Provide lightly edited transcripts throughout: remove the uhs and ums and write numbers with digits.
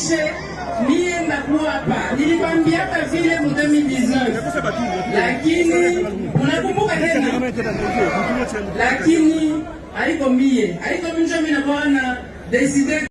afishe mie ndakuwa hapa. Nilikwambia hapa vile mu 2019. Lakini unakumbuka tena? Lakini haiko mie njo mimi naona decide.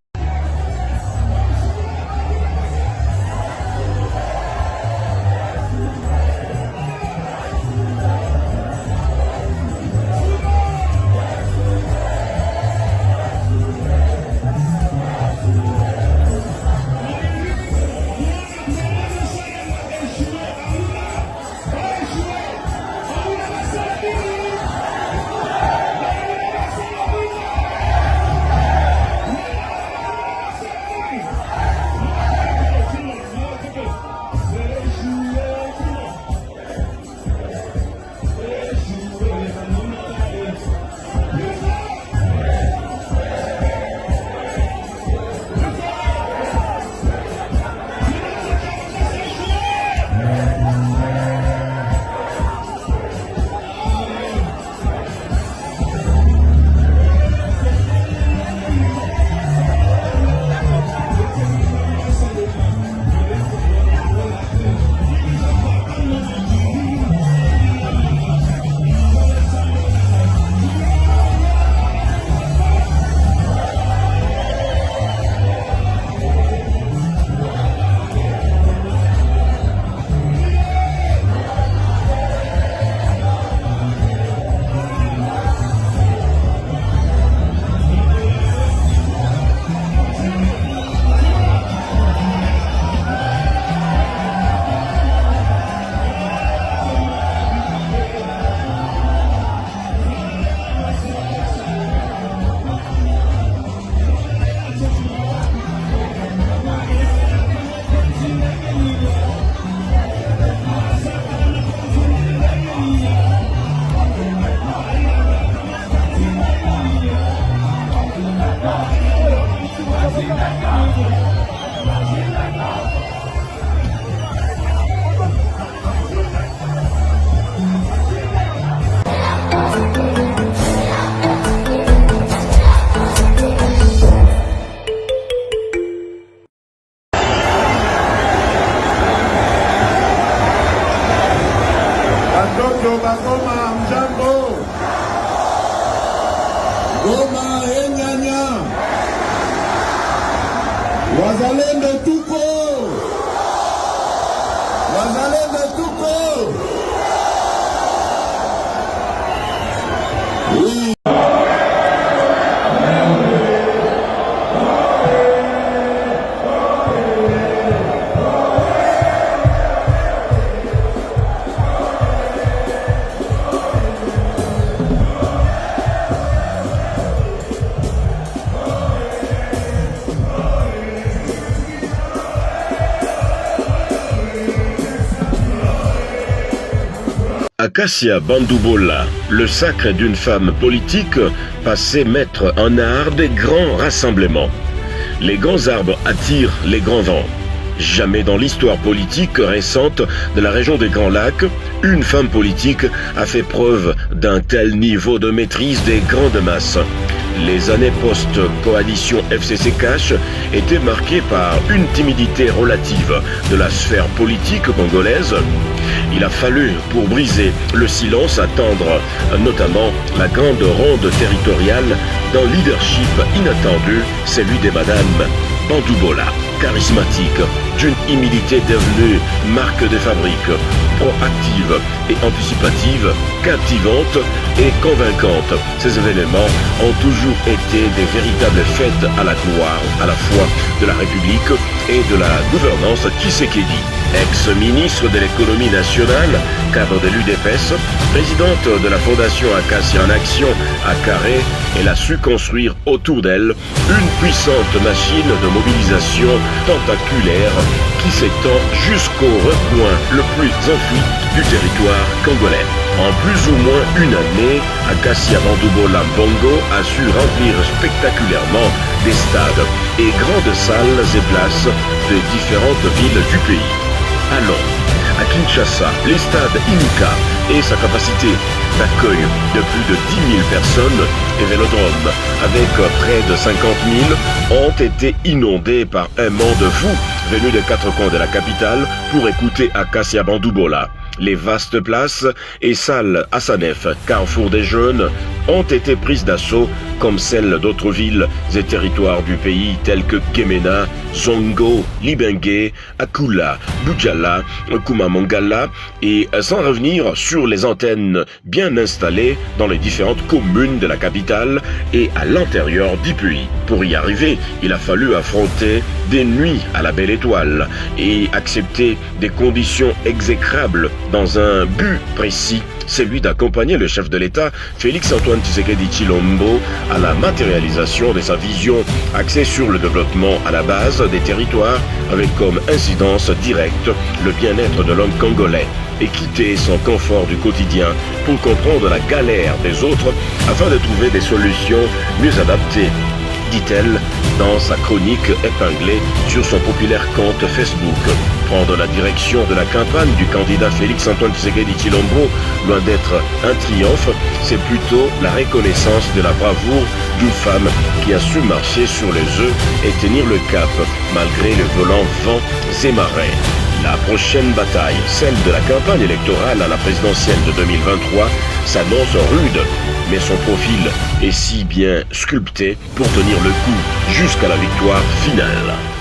Goma mjambo, Goma enyanya, wazalendo tuko, wazalendo tuko. Acacia Bandoubola, le sacre d'une femme politique, passait maître en art des grands rassemblements. Les grands arbres attirent les grands vents. Jamais dans l'histoire politique récente de la région des Grands Lacs, une femme politique a fait preuve d'un tel niveau de maîtrise des grandes masses. Les années post-coalition FCC Cash étaient marquées par une timidité relative de la sphère politique congolaise. Il a fallu, pour briser le silence, attendre notamment la grande ronde territoriale d'un leadership inattendu, celui de Madame Bandoubola, charismatique, d'une humilité devenue marque de fabrique, proactive et anticipative, captivante et convaincante. Ces événements ont toujours été des véritables fêtes à la gloire, à la fois de la République et de la gouvernance Tshisekedi. Ex-ministre de l'économie nationale, cadre de l'UDPS, présidente de la fondation Acacia en Action à Carré, elle a su construire autour d'elle une puissante machine de mobilisation tentaculaire qui s'étend jusqu'au recoin le plus enfoui du territoire congolais. En plus ou moins une année, Acacia Bandoubola Mbongo a su remplir spectaculairement des stades et grandes salles et places de différentes villes du pays. Allons, à Kinshasa, les stades Inca et sa capacité d'accueil de plus de 10 000 personnes et vélodrome avec près de 50 000 ont été inondés par un monde fou venu des quatre coins de la capitale pour écouter Acacia Bandoubola. Les vastes places et salles Hassanef, carrefour des jeunes, ont été prises d'assaut comme celles d'autres villes et territoires du pays tels que Kemena, Zongo, Libengé, Akula, Bujala, Kumamongala et sans revenir sur les antennes bien installées dans les différentes communes de la capitale et à l'intérieur du pays. Pour y arriver, il a fallu affronter des nuits à la belle étoile et accepter des conditions exécrables dans un but précis, celui d'accompagner le chef de l'État, Félix-Antoine Tshisekedi Tshilombo, à la matérialisation de sa vision axée sur le développement à la base des territoires avec comme incidence directe le bien-être de l'homme congolais et quitter son confort du quotidien pour comprendre la galère des autres afin de trouver des solutions mieux adaptées, dit-elle dans sa chronique épinglée sur son populaire compte Facebook. Prendre la direction de la campagne du candidat Félix-Antoine Tshisekedi Tshilombo, loin d'être un triomphe, c'est plutôt la reconnaissance de la bravoure d'une femme qui a su marcher sur les œufs et tenir le cap malgré le violent vent et marées. La prochaine bataille, celle de la campagne électorale à la présidentielle de 2023, s'annonce rude, mais son profil est si bien sculpté pour tenir le coup jusqu'à la victoire finale.